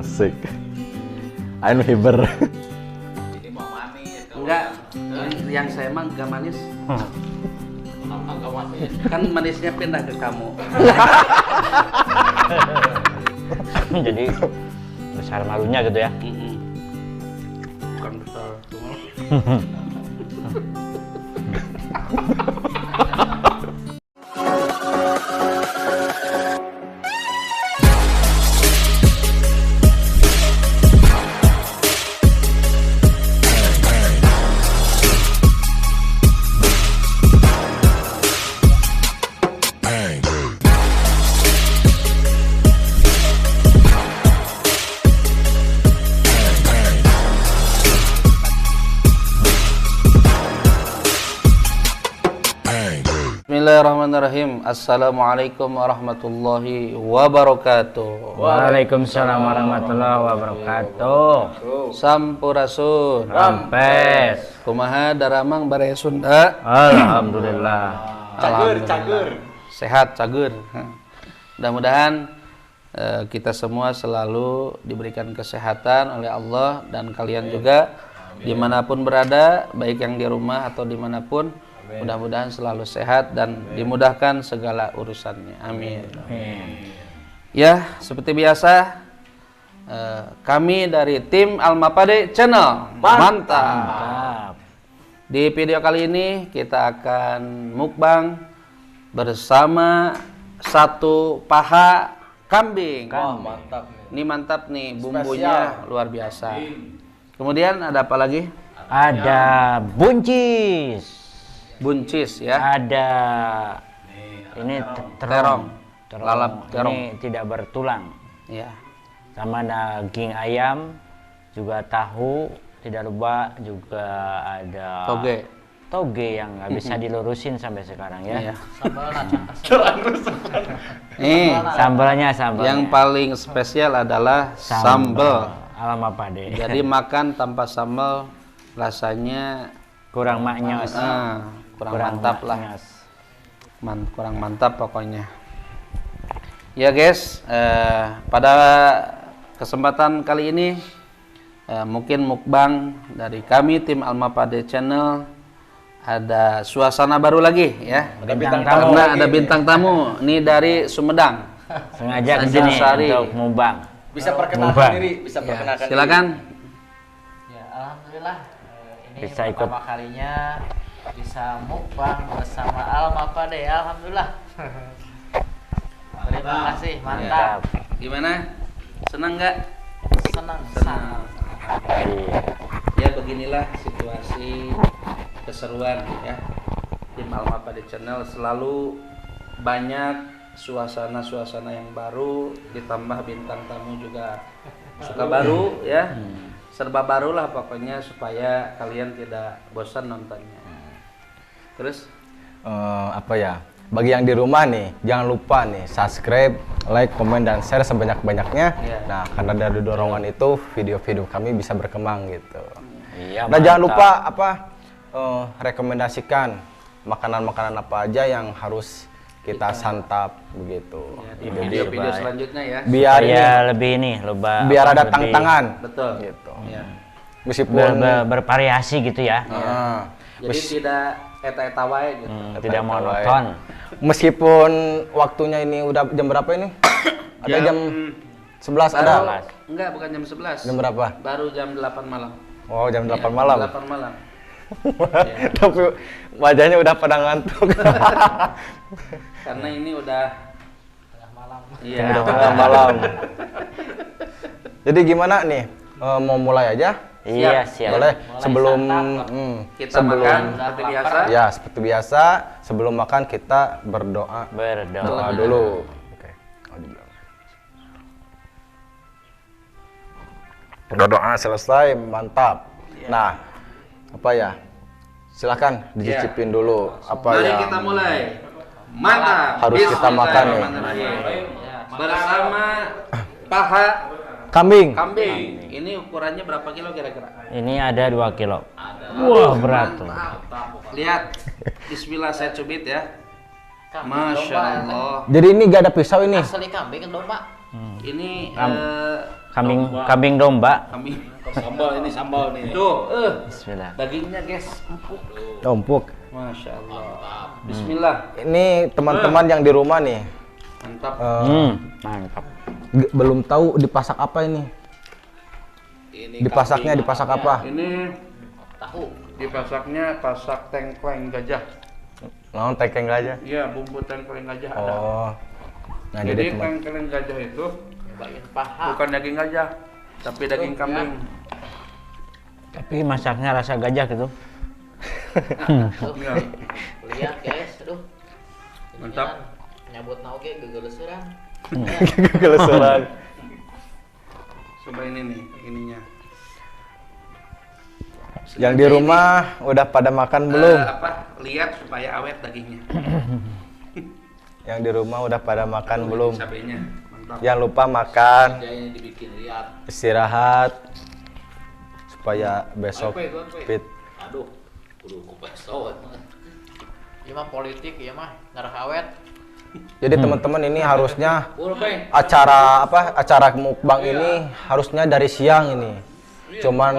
Asik. Ain hiber. Ini mau manis. Enggak, yang saya emang gak manis. Enggak manis. Kan manisnya pindah ke kamu. Jadi besar malunya gitu ya. Bukan besar, cuma Bismillahirrahmanirrahim. Assalamualaikum warahmatullahi wabarakatuh. Waalaikumsalam warahmatullahi wabarakatuh. Sampurasun. Rampes. Kumaha daramang bare Sunda? Alhamdulillah. Cager. Sehat, cager. Mudah-mudahan kita semua selalu diberikan kesehatan oleh Allah dan kalian juga dimanapun berada, baik yang di rumah atau dimanapun. Mudah-mudahan selalu sehat dan dimudahkan segala urusannya. Amin. Ya, seperti biasa, kami dari tim Almapade Channel. Mantap. Di video kali ini kita akan mukbang bersama satu paha kambing. Wah, mantap nih. Ini mantap nih, bumbunya luar biasa. Kemudian ada apa lagi? Ada buncis. Buncis ya. Ada ini Terong. terong. Lalap terong. Ini tidak bertulang. Ya. Sama daging ayam, juga tahu, tidak lupa juga ada toge yang nggak bisa dilurusin sampai sekarang ya. Iya. Nih. Nih, Sambalnya. yang paling spesial adalah sambal. Almapade. Jadi makan tanpa sambal rasanya kurang maknyos. kurang mantap lah. maknyos. Kurang mantap pokoknya. Ya guys, pada kesempatan kali ini mungkin mukbang dari kami tim Almapade Channel ada suasana baru lagi ya. Ada bintang tamu. Karena ada bintang tamu nih dari Sumedang. Sengaja ke Tanjung sini Sari. untuk mubang. Bisa perkenalkan Mubang. diri, bisa Ya, perkenalkan silakan. Ya, alhamdulillah ini Bisa ikut. pertama kalinya bisa mukbang bersama Almapade. Alhamdulillah. Terima kasih, mantap. Gimana? Senang nggak? Senang. Iya. Ya beginilah situasi keseruan ya. Tim Almapade Channel selalu banyak suasana-suasana yang baru, ditambah bintang tamu juga suka baru ya. Serba baru lah pokoknya supaya kalian tidak bosan nontonnya. Terus Apa ya? Bagi yang di rumah nih, jangan lupa nih subscribe, like, komen, dan share sebanyak-banyaknya. Iya. Nah, karena dari dorongan itu video-video kami bisa berkembang gitu. Iya, Nah, jangan mantap. lupa rekomendasikan makanan-makanan apa aja yang harus kita santap begitu. ya, di Jadi, video-video baik. selanjutnya ya. biar Supaya ini, lebih ini, biar ada lebih tantangan Betul. gitu. Ya. Meskipun bervariasi gitu ya. Jadi tidak eta-eta wae gitu. Tidak monoton. meskipun waktunya ini udah jam berapa ini? Ada jam 11 ada. Baru- Enggak, bukan jam 11. Jam berapa? Baru jam 8 malam. Oh, jam 8 Ya, malam. 8 malam. Tapi wajahnya udah pada ngantuk. Karena ini udah Malam. iya. Udah tengah malam. Jadi gimana nih? Mau mulai aja? Iya, siap. Boleh. Sebelum Kita makan seperti biasa. ya seperti biasa, sebelum makan kita berdoa. Berdoa. Doa dulu. Oke. Udah doa selesai, mantap. Nah, apa ya? Silakan dicicipin dulu apa Mari yang kita mulai. Mantap. harus kita makan nih. Bismillahirrahmanirrahim. Bersama paha Kambing. kambing. Ini ukurannya berapa kilo kira-kira? Ini ada 2 kilo. Wah, berat tuh. Lihat. Bismillah saya cubit ya. Masya Allah. Jadi ini gak ada pisau ini. Asli kambing kan domba. Ini kambing domba. Kambing. Sambal ini sambal nih. Tuh, Bismillah. dagingnya guys, empuk. Empuk. Masya Allah. Bismillah. Ini teman-teman yang di rumah nih, Mantap. Mantap. belum tahu dipasak apa ini. Ini Dipasaknya dipasak apa? Ini Tahu. dipasaknya pasak tengkleng gajah. Naon tekeng aja. Iya, bumbu tengkleng gajah ada. Oh. Nah, Jadi jadi teman. tengkleng gajah itu Nyobain paha. bukan daging gajah, tapi daging kambing. Tapi masaknya rasa gajah gitu. Tuh, Iya. lihat guys, aduh. Mantap. Nyabut oge gegeleuseurang. Kelesuran. Coba ini nih, ininya. Yang di rumah udah pada makan belum? Lihat supaya awet dagingnya. Yang di rumah udah pada makan belum? Cabenya. Mantap. Jangan lupa makan, ini dibikin lihat. istirahat supaya besok fit. Aduh, kudu kupas tawat. Ieu mah politik, ieu mah ngarah awet. Jadi teman-teman ini harusnya Pulpen. acara mukbang ini harusnya dari siang ini. Cuman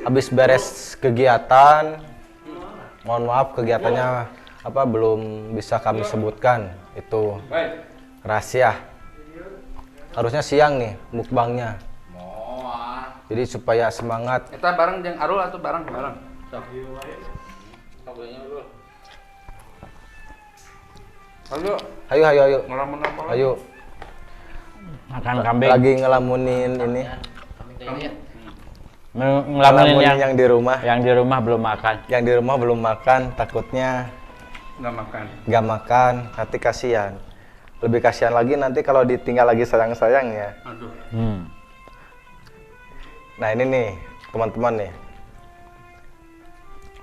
habis beres kegiatan, mohon maaf kegiatannya belum bisa kami sebutkan, itu rahasia. Harusnya siang nih mukbangnya. Jadi supaya semangat. Kita bareng jeung Arul atau bareng? Ayo, ngelamun apa lagi? Ayo. Makan kambing. Lagi ngelamunin ini. Kambing teh lihat. Ngelamunin yang di rumah. Yang di rumah belum makan. Yang di rumah belum makan, takutnya Nggak makan. nggak makan, nanti kasihan. Lebih kasihan lagi nanti kalau ditinggal lagi sayang-sayangnya. Aduh. Nah ini nih teman-teman nih,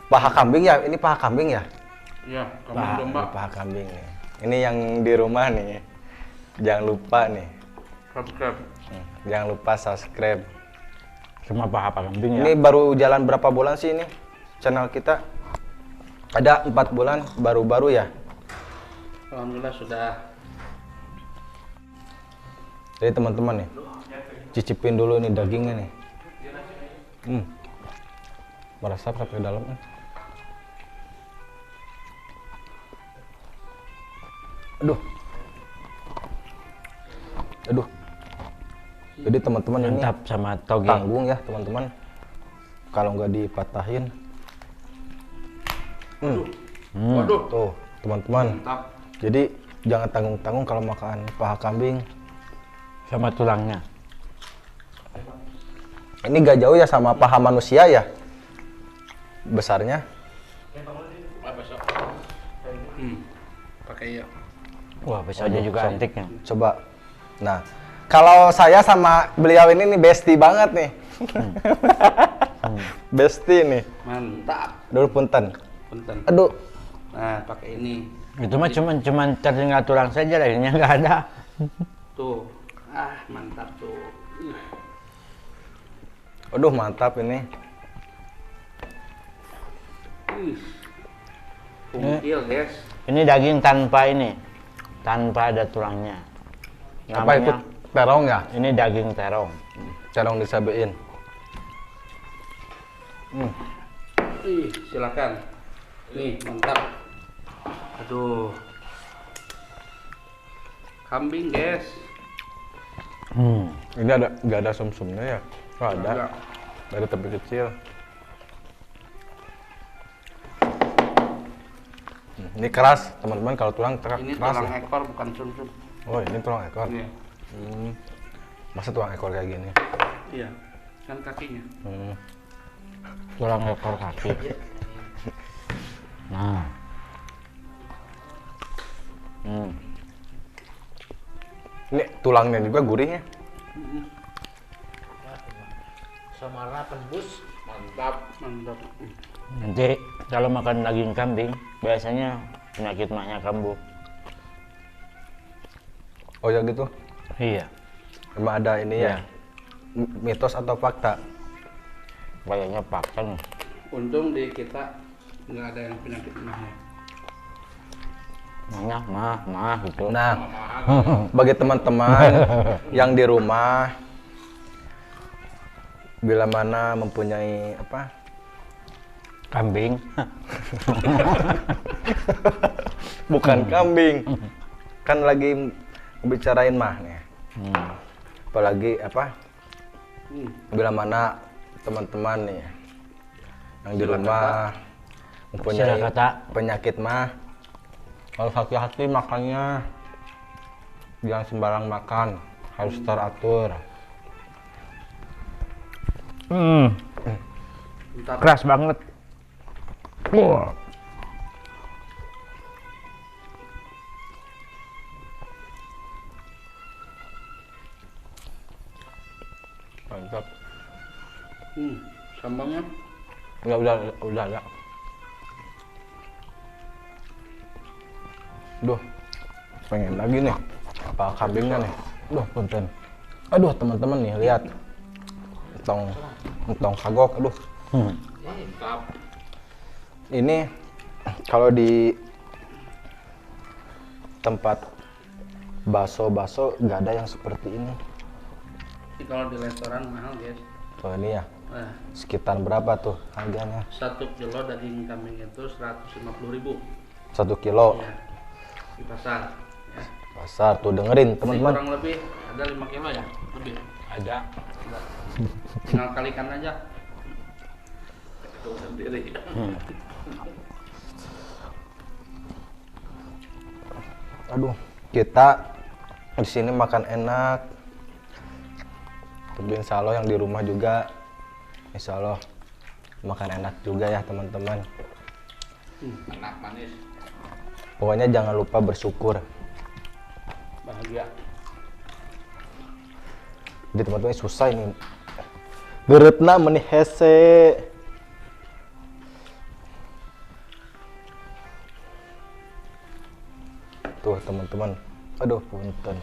paha kambing ya, ini paha kambing ya? Iya, kambing domba. Paha kambing nih. Ini yang di rumah nih, jangan lupa nih, Subscribe. jangan lupa subscribe. Cuma paha kambing ya. Ini baru jalan berapa bulan sih ini channel kita? Ada 4 bulan, baru-baru ya. Alhamdulillah sudah. Jadi teman-teman nih, cicipin dulu nih dagingnya nih. Meresap sampai ke dalam. Aduh. Jadi teman-teman ini Mantap sama toge. tanggung ya teman-teman. Kalau nggak dipatahin. Waduh. Tuh teman-teman. Mantap. Jadi jangan tanggung-tanggung kalau makan paha kambing. Sama tulangnya. Ini gak jauh ya sama paha manusia ya besarnya. Pakai ya. Wah, pisaunya juga antiknya. Coba. Nah, kalau saya sama beliau ini nih bestie banget nih. Bestie nih. Mantap. Dulu punten. Punten. Aduh. Nah, pakai ini. Itu mah cuman tertinggal tulang saja, dagingnya nggak ada. Tuh. Mantap tuh. Aduh, mantap ini. Kumpil, guys. Ini daging tanpa ini, tanpa ada tulangnya. Apa itu? Terong ya? Ini daging terong. Terong disabein. Silakan. Nih, mantap. Aduh. Kambing, guys. Ini nggak ada sum-sumnya ya? Oh, ada. Enggak. Dari tepi kecil. Ini keras, teman-teman. Kalau tulang Ini keras tulang ya. ekor bukan sumsum. Oh, ini tulang ekor. Iya. Masa tulang ekor kayak gini? Iya. Kan kakinya. Tulang ekor kaki. Nah. Ini tulangnya juga gurihnya. Samarna tembus. Mantap. Nanti kalau makan daging kambing, biasanya penyakit mahnya kambuh. Oh ya gitu? Iya. Emang ada ini ya? Iya. Mitos atau fakta? Kayaknya pakan. Untung di kita nggak ada yang penyakit mahnya. Mahnya mah gitu. Nah, bagi teman-teman yang di rumah bila mana mempunyai apa? Kambing. Bukan kambing. Kan lagi bicarain mah nih. Apalagi apa? Bila mana teman-teman nih yang di rumah mempunyai penyakit mah, harus hati-hati makannya. Jangan sembarang makan, harus teratur. Keras banget. Wah. Mantap. Sambalnya Udah ya. Duh, pengen lagi nih. Apa kambingnya nih? Duh, punten. Aduh, teman-teman nih, lihat. Entong kagok, aduh. Mantap. Ini kalau di tempat bakso nggak ada yang seperti ini. Ini kalau di restoran mahal guys. Oh ini ya, Nah, sekitar berapa tuh harganya? 1 kilo daging kambing itu 150.000. 1 kilo. Ya, di pasar. Ya. Pasar tuh, dengerin Ini teman-teman. kurang lebih ada 5 kilo ya? Lebih. Ada. Tinggal kalikan aja. Hitung sendiri. Aduh, kita di sini makan enak. Tapi insya Allah yang di rumah juga, insya Allah makan enak juga ya teman-teman. Enak manis. Pokoknya jangan lupa bersyukur. Bahagia. Jadi teman-teman susah ini. Geretna menih hese. Tuh teman-teman. Aduh punten.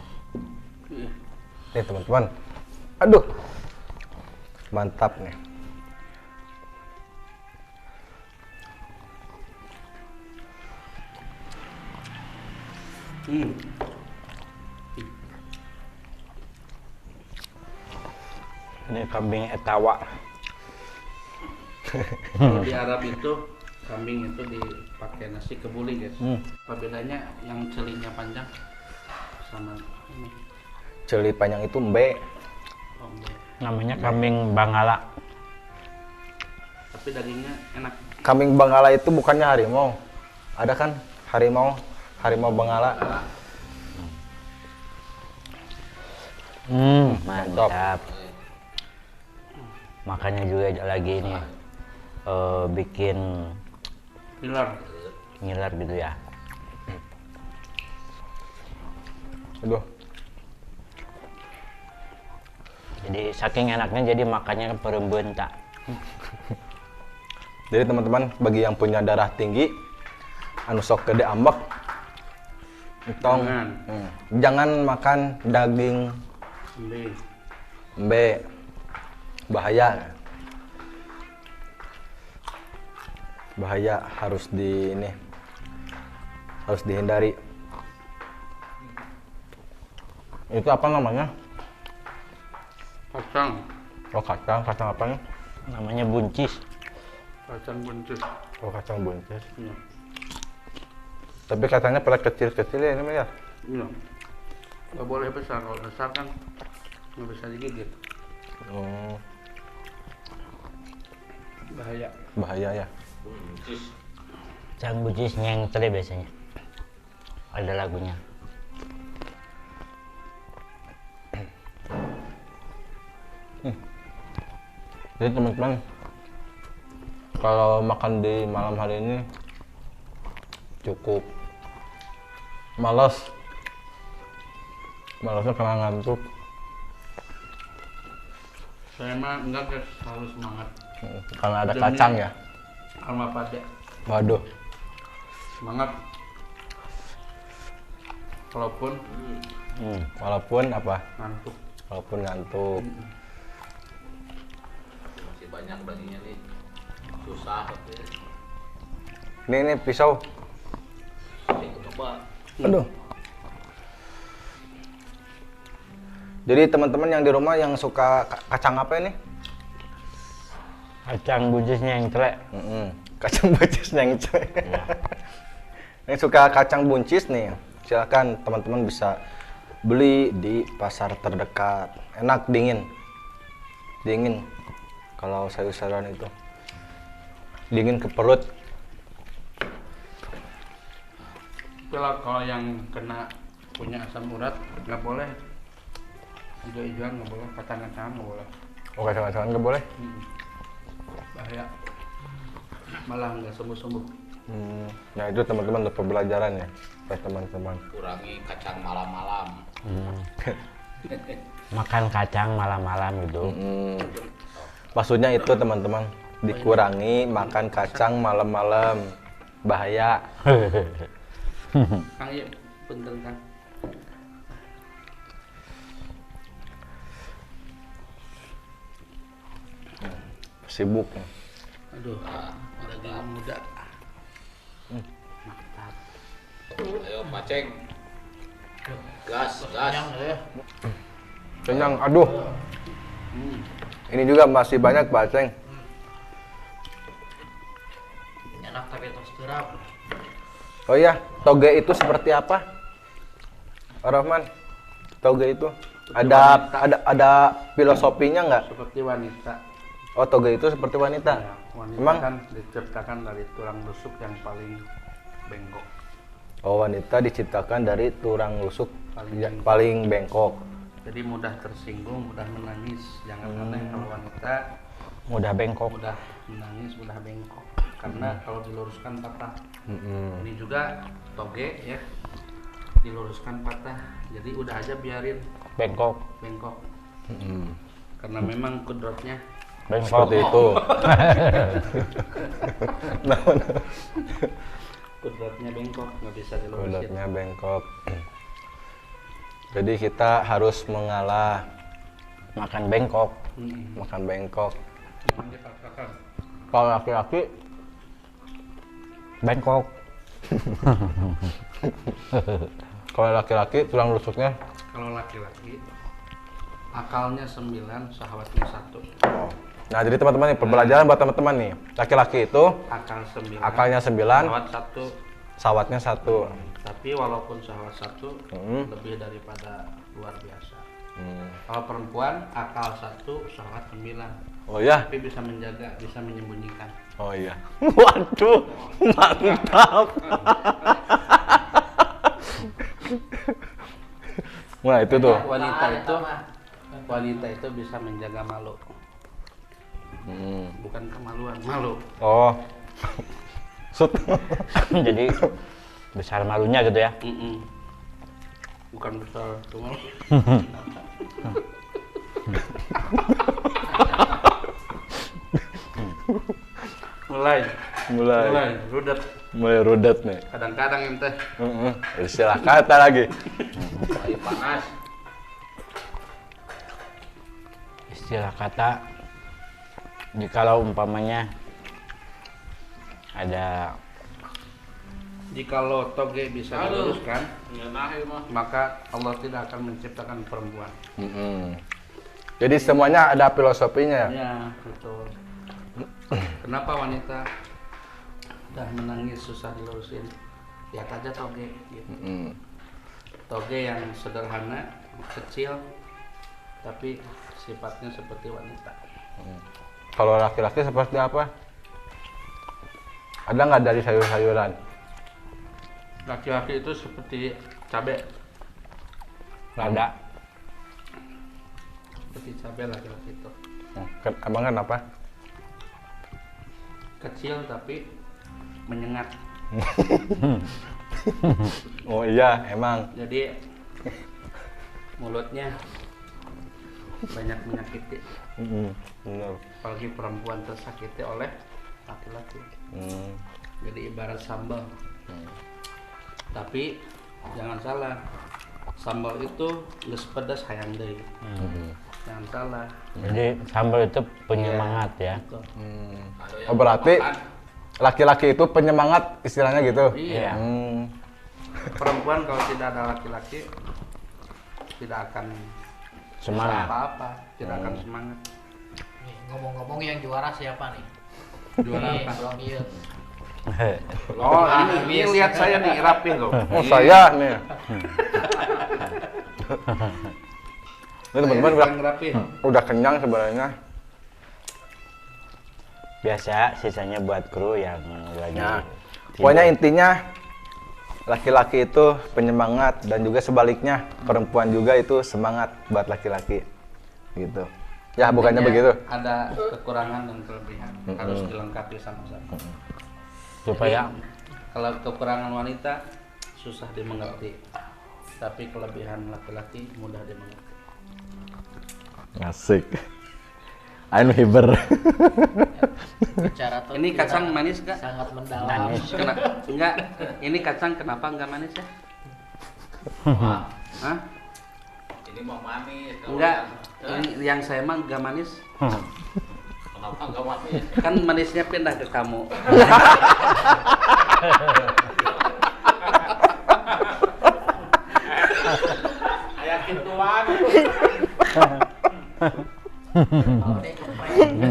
Nih teman-teman. Aduh. Mantap nih. Ini kambing etawa. Kalau di Arab itu kambing itu dipakai nasi kebuli guys. Apa bedanya yang celinya panjang sama ini? Celi panjang itu mbe. Oh, enggak. Namanya kambing Bangala. Tapi dagingnya enak. Kambing Bangala itu bukannya harimau. Ada kan harimau Bangala. Mantap. Makanya juga lagi ini bikin Pilar. ngiler gitu ya. Aduh. Jadi saking enaknya jadi makannya perembentak. Jadi teman-teman bagi yang punya darah tinggi, anu sok gede ambek, entong, jangan makan daging Kambing. mbe, bahaya. Bahaya, harus dihindari. Itu apa namanya? Kacang. Oh kacang apa nih? Namanya buncis. Kacang buncis. Oh kacang buncis. Iya. Tapi kacangnya pada kecil-kecil ya ini ya. Iya. Nggak boleh besar. Kalau besar kan nggak bisa digigit. Oh, Bahaya. bahaya ya. Buncis. Cang buncis nyengtele biasanya. Ada lagunya. Jadi teman-teman, kalau makan di malam hari ini cukup malasnya karena ngantuk. Saya mah enggak guys, harus semangat. Karena ada Demi kacang ya. Alma pada Waduh. semangat. Walaupun Walaupun apa? ngantuk. Walaupun ngantuk. Masih banyak baginya nih. Susah tapi. Ini pisau. Ayo coba. Aduh. Jadi teman-teman yang di rumah yang suka kacang apa ini? Kacang buncisnya yang celek. Kacang buncisnya yang celek. Yang suka kacang buncis nih, silakan teman-teman bisa beli di pasar terdekat. Enak, dingin. Dingin. Kalau sayur-sayuran itu dingin ke perut. Kalau yang kena punya asam urat nggak boleh. Hijau-hijauan nggak boleh, kacang-kacangan nggak boleh. Oh, kacang-kacangan nggak boleh? Bahaya. Malah nggak sembuh-sembuh. Nah itu teman-teman untuk pembelajaran ya, buat teman-teman. Kurangi kacang malam-malam. Makan kacang malam-malam gitu. Maksudnya itu teman-teman, dikurangi makan kacang malam-malam, bahaya. Kang, iya, punten Kang. Sibuk. Aduh, daging muda. Ayo Paceng. Gas, gas. Kenyang, aduh. Ini juga masih banyak Paceng. Enak tapi terus terap. Oh iya, toge itu seperti apa? Rahman, toge itu ada filosofinya nggak? Seperti wanita. Oh, toge itu seperti wanita. Ya, wanita Emang? kan diciptakan dari tulang rusuk yang paling bengkok. Oh, wanita diciptakan dari tulang rusuk Paling paling bengkok. Jadi mudah tersinggung, mudah menangis. Jangan aneh kalau wanita Mudah bengkok. mudah menangis, mudah bengkok. Karena kalau diluruskan patah. Ini juga toge ya, diluruskan patah. Jadi udah aja biarin Bengkok. bengkok. Karena memang kudratnya Bengkok. Seperti itu. kudratnya bengkok, nggak bisa dilurusin. Kulitnya bengkok. Jadi kita harus mengalah Makan bengkok. makan bengkok. Jangan dipaksakan. Kalau laki-laki Bengkok. kalau laki-laki tulang rusuknya Kalau laki-laki akalnya 9, syahwatnya 1. Nah, jadi teman-teman nih, pembelajaran buat teman-teman nih. Laki-laki itu Akal 9, akalnya 9, syahwat 1. sawatnya 1. Tapi walaupun syahwat 1 lebih daripada luar biasa. Kalau perempuan akal 1, syahwat 9. Oh ya? Tapi bisa menjaga, bisa menyembunyikan. Oh iya. Waduh, mantap. Nah, itu tuh. Wanita itu bisa menjaga malu. Bukan kemaluan, malu. Oh. Sut. Jadi besar malunya gitu ya. Bukan besar, cuma mulai rudet. Mulai rudet nih. Kadang-kadang ente Istilah kata lagi. Lagi panas. Istilah kata. Jikalau umpamanya ada jikalau toge bisa diluruskan, Ngenahi mah. maka Allah tidak akan menciptakan perempuan. Jadi semuanya ada filosofinya ya. Ya, betul. Kenapa wanita udah menangis susah dilurusin? Lihat aja toge gitu. Toge yang sederhana, kecil, tapi sifatnya seperti wanita. Kalau laki-laki seperti apa? Ada nggak dari sayur-sayuran? Laki-laki itu seperti cabai, lada. seperti cabai laki-laki itu. Emang kenapa? Kecil tapi menyengat. Oh iya, emang. Jadi mulutnya banyak menyakiti. Benar. Apalagi perempuan tersakiti oleh laki-laki. Jadi ibarat sambal. Tapi jangan salah, sambal itu geus pedas hayang deui. Jangan salah. Jadi sambal itu penyemangat ya. Betul. Oh, berarti laki-laki itu penyemangat istilahnya gitu. Iya. Perempuan kalau tidak ada laki-laki tidak akan Semangat. apa-apa, tidak akan semangat. Nih, ngomong-ngomong yang juara siapa nih? Juara Nih, apa? belum iya. Oh, ini lihat saya nih rapi loh. Oh saya nih. Ini teman-teman udah, Paling rapi. udah kenyang sebenarnya. Biasa sisanya buat kru yang lagi Nah, tidur. pokoknya intinya laki-laki itu penyemangat dan juga sebaliknya perempuan juga itu semangat buat laki-laki gitu. Ya bukannya Intinya begitu. Ada kekurangan dan kelebihan harus dilengkapi sama-sama. supaya Kalau kekurangan wanita susah dimengerti, tapi kelebihan laki-laki mudah dimengerti. Asik. Ain hiber. Bicara tuh Ini tidak kacang manis gak? sangat mendalam. manis. Enggak. Ini kacang kenapa enggak manis ya? Wah, Hah? ini mau manis. Kalau Enggak. yang- Ini yang saya mah enggak manis. Kenapa enggak manis? Kan manisnya pindah ke kamu. Kayak gituan. Oh, deh, keren.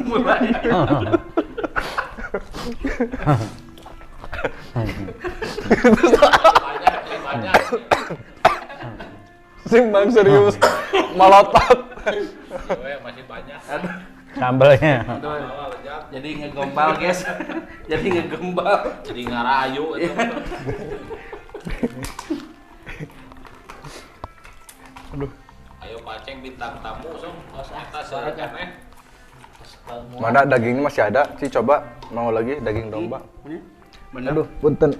Mulai. Banyak. Simbang serius. Malotot. Masih banyak. Aduh. sambelnya Bawa banyak. Jadi ngegombal, guys. Jadi ngegombal. Jadi ngarayu itu. Ayo paceng bintang tamu song. Kita serahkan Mana dagingnya masih ada? Sih coba mau lagi daging domba. Bener. Aduh, punten.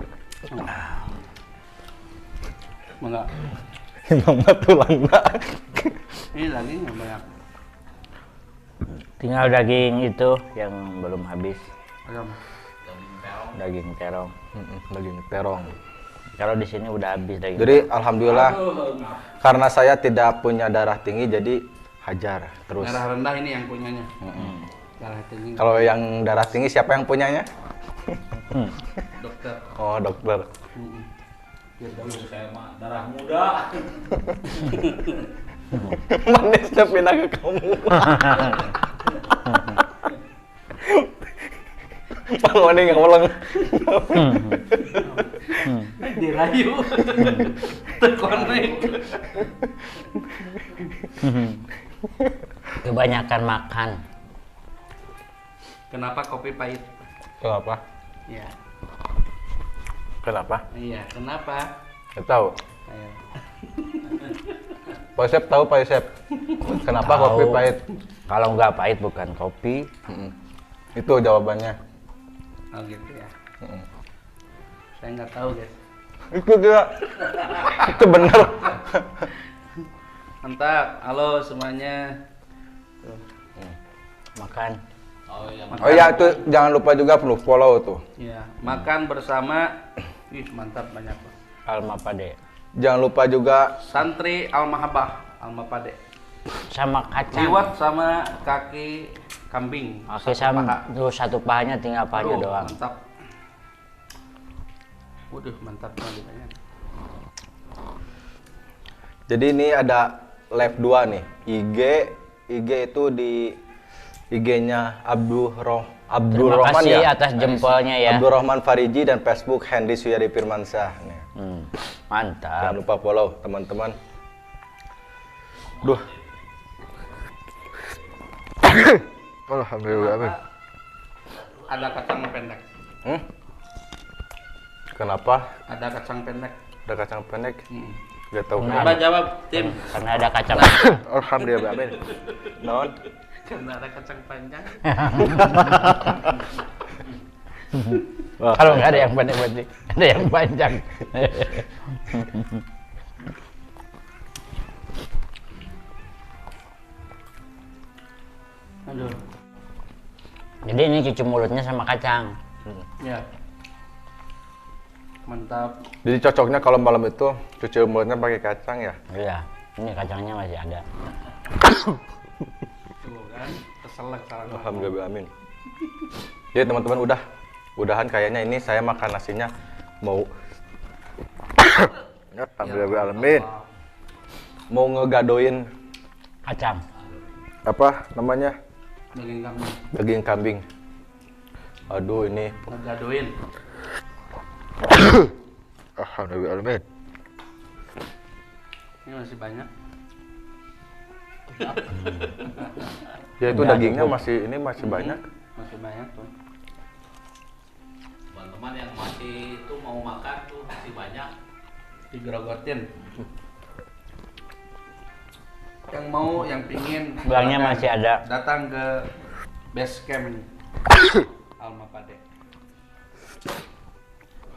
Enggak. Mama tulangna. Ini lagi nggak banyak. tinggal daging itu yang belum habis, Ayam. daging terong. Daging terong. Kalau di sini udah habis daging. Jadi alhamdulillah karena saya tidak punya darah tinggi jadi hajar terus. Darah rendah ini yang punyanya. Darah tinggi. Kalau yang darah tinggi siapa yang punyanya? Dokter. Oh, dokter. Saya mah darah muda. Manisnya pindah ke kamu. Pangoning yang ulang. Dirayu. Terkonek. Kebanyakan makan. Kenapa kopi pahit? Kenapa? Iya. Kenapa? Iya, kenapa? Nggak tahu. Kayak Pak Yosep tahu Pak Yosep. Kenapa Tahu. kopi pahit? Kalau nggak pahit bukan kopi. Itu jawabannya. oh gitu ya. Saya nggak tahu, guys. Itu dia. Itu benar. Mantap. Halo semuanya. Tuh. Makan. Oh iya. Oh iya, itu jangan lupa juga perlu follow tuh. Iya, makan bersama. Ih, mantap banyak, Pak. Alma Pade. Jangan lupa juga Santri Al-Mahabah, Al-Mapade. Sama kacang. Liwat sama kaki kambing. Oke, Satu sama paha. tuh satu pahanya tinggal pahanya Aduh, doang. Mantap. Waduh, mantap sekali banyak. jadi ini ada live 2 nih. IG itu di IG-nya Abdul Terima Rahman kasih ya. atas jempolnya ya. Abdul Rahman Fariji dan Facebook Hendy Suyadi Firmansyah nih. Jangan Mantap. lupa follow teman-teman. Duh. Alhamdulillah. Amin. Ada kacang pendek. Kenapa Ada kacang pendek. ada kacang pendek? Hmm. Gak tahu. Coba jawab, tim. Karena ada kacang. Alhamdulillah. Amin. Non. Karena ada kacang panjang. Kalau nggak ada yang pendek berarti ada yang panjang. Aduh. Jadi ini cucu mulutnya sama kacang. Ya. Mantap. Jadi cocoknya kalau malam itu cuci mulutnya pakai kacang ya. Iya, ini kacangnya masih ada. Tuh kan, keselak salah. Alhamdulillah. Amin. Jadi teman-teman udahan kayaknya ini saya makan nasinya mau Alhamdulillah. Amin. Mau ngegadoin Kacang. apa namanya? Daging kambing. Daging kambing. Aduh ini. Ngegadoin. Alhamdulillah. Ini masih banyak. Ya itu dagingnya masih banyak. Masih banyak tuh. Teman-teman yang masih itu mau makan tuh masih banyak. Digerogotin. Yang mau, yang pingin Belangnya silakan masih ada. datang ke base camp Alma Pade.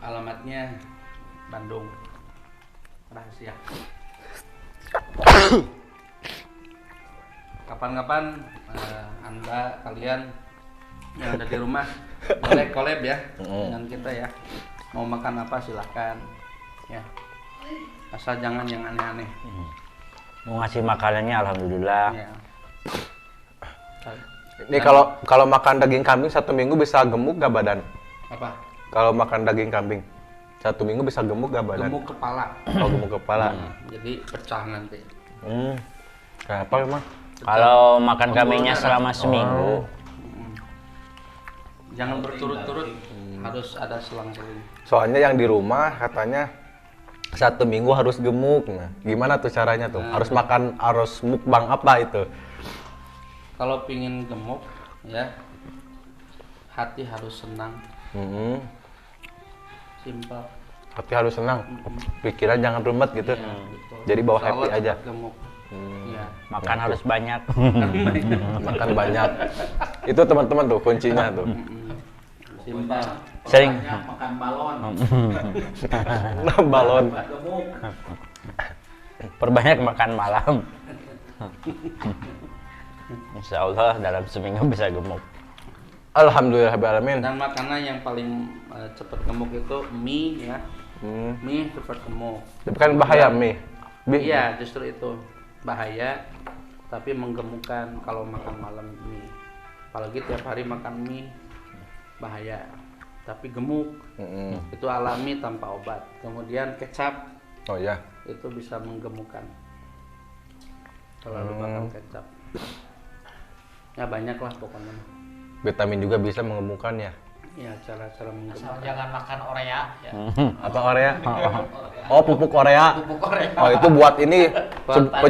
Alamatnya Bandung. Rahasia. Kapan-kapan Anda kalian yang ada di rumah boleh collab ya dengan kita ya. Mau makan apa silahkan ya. Asal jangan yang aneh-aneh. Mau ngasih makanannya alhamdulillah. Ya. Ini kalau makan daging kambing 1 minggu bisa gemuk gak badan? Apa? Kalau makan daging kambing 1 minggu bisa gemuk gak badan? Gemuk kepala. Oh, gemuk kepala. Jadi pecah nanti. Kenapa emang? Kalau makan kambingnya selama seminggu, Jangan berturut-turut, harus ada selang-seling. Soalnya yang di rumah katanya 1 minggu harus gemuk. Nah, gimana tuh caranya tuh? Harus mukbang apa itu? Kalau pingin gemuk, ya hati harus senang, simpel. Hati harus senang, pikiran jangan rumet gitu. Ya, betul. Jadi bawa Insya happy Allah aja. cepat gemuk. Ya. makan harus banyak. Makan banyak. Itu teman-teman tuh kuncinya tuh. Simpel. Sering. Banyak makan balon. Nah, balon. Gemuk. Perbanyak makan malam. Insya Allah dalam seminggu bisa gemuk. Alhamdulillahirrahmanirrahim. Dan makanan yang paling cepat gemuk itu mie ya. Mie cepat gemuk. Tapi kan bahaya mie. Iya, justru itu bahaya, tapi menggemukkan kalau makan malam mie. Apalagi tiap hari makan mie bahaya, tapi gemuk. Itu alami tanpa obat. Kemudian kecap Oh ya. itu bisa menggemukkan. Kalau makan kecap, ya banyak lah pokoknya. Vitamin juga bisa mengemukkan ya. Ya cara-cara Asal menggemukkan. jangan makan Orea ya. Apa Korea? Oh, pupuk Korea. Pupuk Orea. Oh, itu buat ini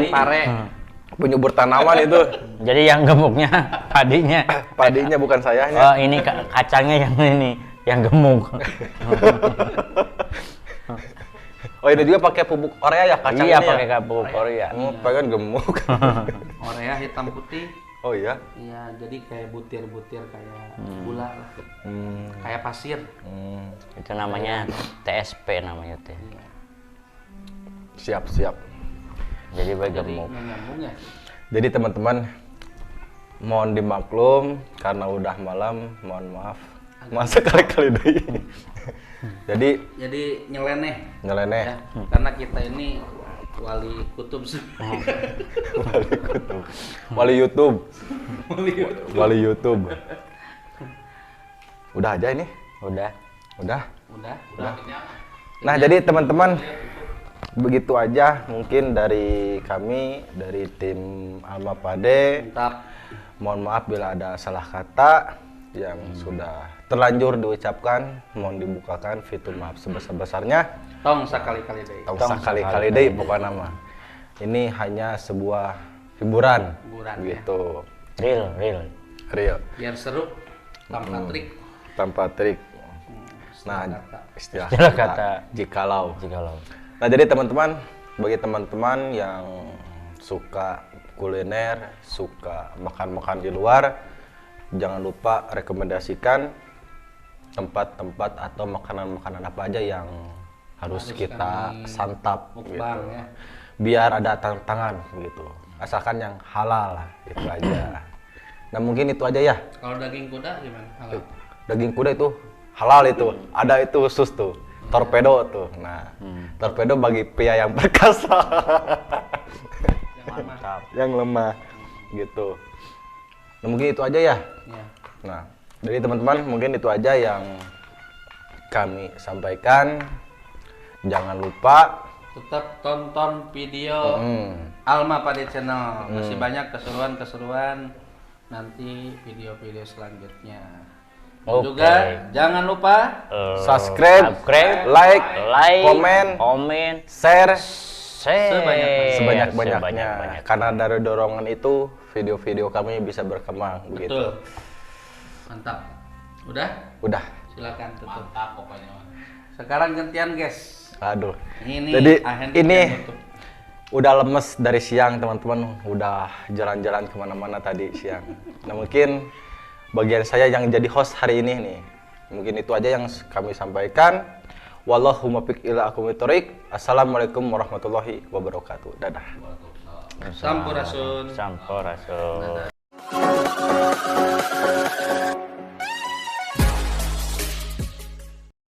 Pare. penyubur tanaman itu. Jadi yang gemuknya padinya. Padinya bukan sayanya. Oh ini kacangnya yang ini yang gemuk. Oh, ini juga pakai pupuk Korea ya kacangnya. Iya pakai pupuk Korea. Oh, pengen gemuk. Orea hitam putih. Oh iya. Iya, jadi kayak butir-butir kayak gula lah. Kayak pasir. Itu namanya TSP namanya teh. Iya. Siap. Jadi baik Jadi gemuk. nggak nyambung ya. Jadi teman-teman mohon dimaklum karena udah malam, mohon maaf. Masa kali-kali deh. Jadi nyeleneh Nyeleneh. ya. Karena kita ini wali kutub semua. Wali YouTube. Wali YouTube. Udah aja ini. Udah. Udah. Udah. Nah, jadi teman-teman begitu aja mungkin dari kami dari tim Alma Pade. Mantap. Mohon maaf bila ada salah kata yang sudah terlanjur diucapkan, mohon dibukakan fitur maaf sebesar-besarnya. Tong sekali-kali deh. Tak usah kali-kali deh pokoknya nama. Ini hanya sebuah hiburan gitu. Real Biar seru tanpa trik. tanpa trik. Nah, kata. istilah Istilah kata kata. jikalau. Jikalau. Nah, jadi teman-teman, bagi teman-teman yang suka kuliner, suka makan-makan di luar, jangan lupa rekomendasikan tempat-tempat atau makanan-makanan apa aja yang harus kita kami santap mukbang, gitu. ya. Biar ada tantangan gitu. Asalkan yang halal lah, itu aja. Nah, mungkin itu aja ya. Kalau daging kuda gimana? Halal. Daging kuda itu halal itu. Ada itu khusus tuh. Torpedo tuh. Nah, torpedo bagi pria yang perkasa. Yang lama. Yang lemah gitu. Nah, mungkin itu aja ya. Ya. Nah, jadi teman-teman mungkin itu aja yang kami sampaikan. Jangan lupa Tetap tonton video Alma Pade Channel. Masih banyak keseruan-keseruan nanti video-video selanjutnya. Dan Oke. juga jangan lupa Subscribe, like, komen, share sebanyak-banyaknya. Karena dari dorongan itu video-video kami bisa berkembang begitu. betul. Mantap. Udah? Udah. Silakan tutup. Mantap pokoknya. Sekarang gantian, guys. Aduh. Ini Jadi Ahen ini yang tutup. udah lemes dari siang teman-teman, udah jalan-jalan kemana-mana tadi siang. Nah mungkin bagian saya yang jadi host hari ini nih, mungkin itu aja yang kami sampaikan. Wallahu muwaffiq ila aqwamit thoriq. Assalamualaikum warahmatullahi wabarakatuh. Dadah. Sampurasun. Sampurasun.